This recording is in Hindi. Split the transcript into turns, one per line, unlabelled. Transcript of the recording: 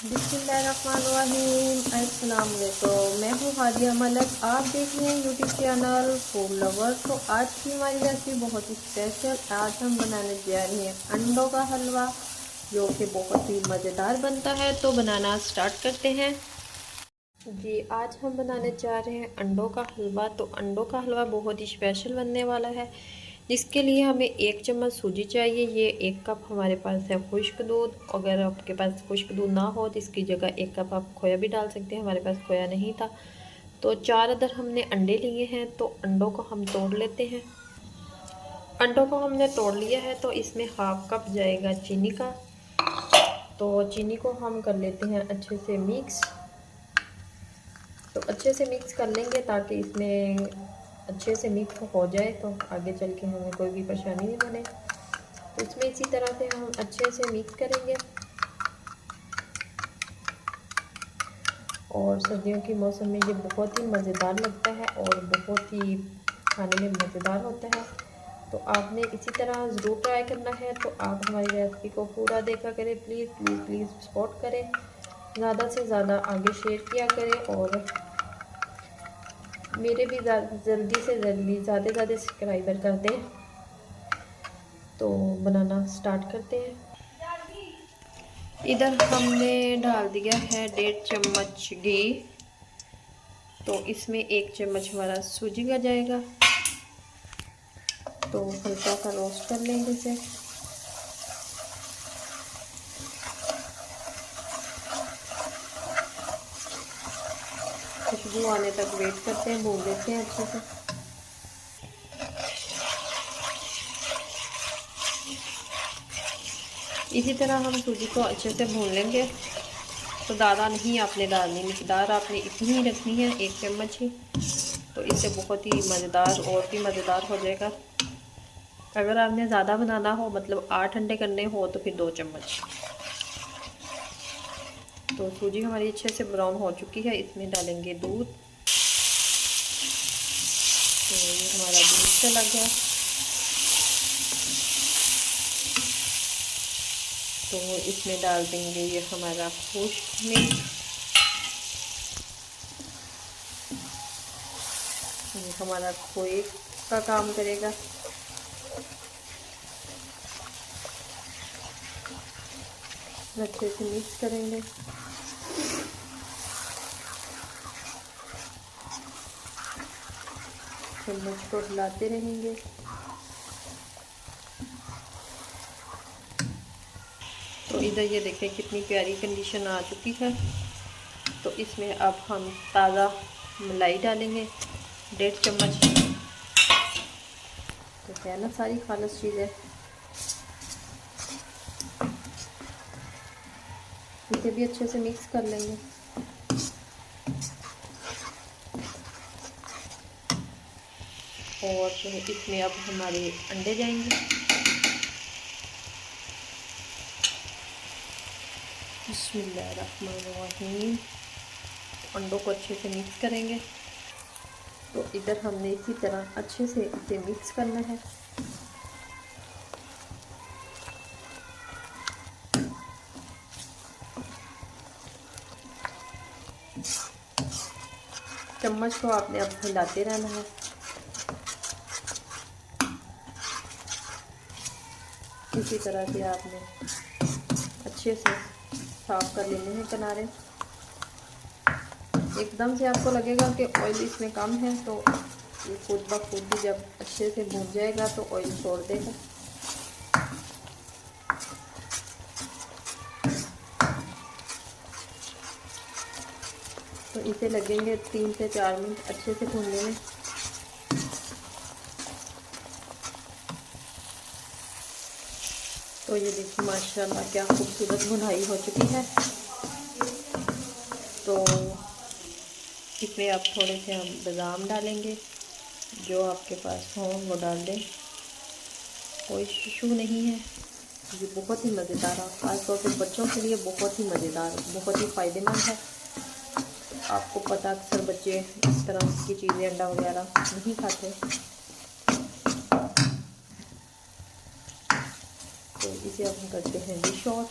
बिस्मिल्लाहिर्रहमानिर्रहीम। अस्सलाम वालेकुम। मैं हूँ हादिया मलक। आप देख रहे हैं यूट्यूब चैनल फूड लवर। तो आज की हमारी रेसिपी बहुत ही स्पेशल। आज हम बनाने जा रहे हैं अंडों का हलवा, जो कि बहुत ही मज़ेदार बनता है। तो बनाना स्टार्ट करते हैं जी। आज हम बनाने जा रहे हैं अंडों का हलवा। तो अंडों का हलवा बहुत ही स्पेशल बनने वाला है, जिसके लिए हमें 1 चम्मच सूजी चाहिए। ये 1 कप हमारे पास है खुश्क दूध। अगर आपके पास खुश्क दूध ना हो तो इसकी जगह 1 कप आप खोया भी डाल सकते हैं। हमारे पास खोया नहीं था, तो 4 अदर हमने अंडे लिए हैं। तो अंडों को हम तोड़ लेते हैं। अंडों को हमने तोड़ लिया है, तो इसमें हाफ कप जाएगा चीनी का। तो चीनी को हम कर लेते हैं अच्छे से मिक्स। तो अच्छे से मिक्स कर लेंगे ताकि इसमें अच्छे से मिक्स हो जाए, तो आगे चल के हमें कोई भी परेशानी नहीं बने। तो इसमें इसी तरह से हम अच्छे से मिक्स करेंगे। और सर्दियों के मौसम में ये बहुत ही मज़ेदार लगता है और बहुत ही खाने में मज़ेदार होता है। तो आपने इसी तरह ज़रूर ट्राई करना है। तो आप हमारी रेसिपी को पूरा देखा करें, प्लीज़ प्लीज़ प्लीज़ सपोर्ट करें, ज़्यादा से ज़्यादा आगे शेयर किया करें। और मेरे भी जल्दी से जल्दी ज़्यादा सब्सक्राइबर कर दें। तो बनाना स्टार्ट करते हैं। इधर हमने डाल दिया है 1.5 चम्मच घी। तो इसमें 1 चम्मच हमारा सूजी का जाएगा। तो हल्का सा रोस्ट कर लेंगे इसे। खुशबू आने तक वेट करते हैं, भून लेते हैं अच्छे से। इसी तरह हम सूजी को अच्छे से भून लेंगे। तो ज़्यादा नहीं आपने डालनी, मिकदार आपने इतनी ही रखनी है, 1 चम्मच ही। तो इससे बहुत ही मज़ेदार और भी मज़ेदार हो जाएगा। अगर आपने ज़्यादा बनाना हो, मतलब 8 अंडे करने हो, तो फिर 2 चम्मच। तो सूजी हमारी अच्छे से ब्राउन हो चुकी है। इसमें डालेंगे दूध। तो ये हमारा दूध चला गया। तो इसमें डाल देंगे ये हमारा खुश्क मिल्क। ये हमारा खोए का काम करेगा। अच्छे से मिक्स करेंगे। चम्मच को हिलाते रहेंगे। तो इधर ये देखें कितनी प्यारी कंडीशन आ चुकी है। तो इसमें अब हम ताज़ा मलाई डालेंगे, 1.5 चम्मच। तो क्या ना, सारी खालिस चीज़ है। इसे भी अच्छे से मिक्स कर लेंगे। और इसमें अब हमारे अंडे जाएंगे। बिस्मिल्लाहिर्रहमानिर्रहीम। अंडों को अच्छे से मिक्स करेंगे। तो इधर हमने इसी तरह अच्छे से इसे मिक्स करना है। चम्मच को आपने अब हिलाते रहना है। इसी तरह से आपने अच्छे से साफ कर लेने हैं किनारे। एकदम से आपको लगेगा कि ऑयल इसमें कम है, तो ये खुद ब खुद भी जब अच्छे से भून जाएगा तो ऑयल छोड़ देगा। तो इसे लगेंगे 3 से 4 मिनट अच्छे से भूनने में। तो ये देखिए माशाल्लाह क्या खूबसूरत भुनाई हो चुकी है। तो इसमें आप थोड़े से हम बादाम डालेंगे, जो आपके पास हो वो डाल दें, कोई इशू नहीं है। ये बहुत ही मज़ेदार है, खासतौर पर बच्चों के लिए बहुत ही मज़ेदार, बहुत ही फ़ायदेमंद है। आपको पता, अक्सर बच्चे इस तरह की चीज़ें, अंडा वगैरह नहीं खाते। तो इसे अब हम करते हैं डिश आउट।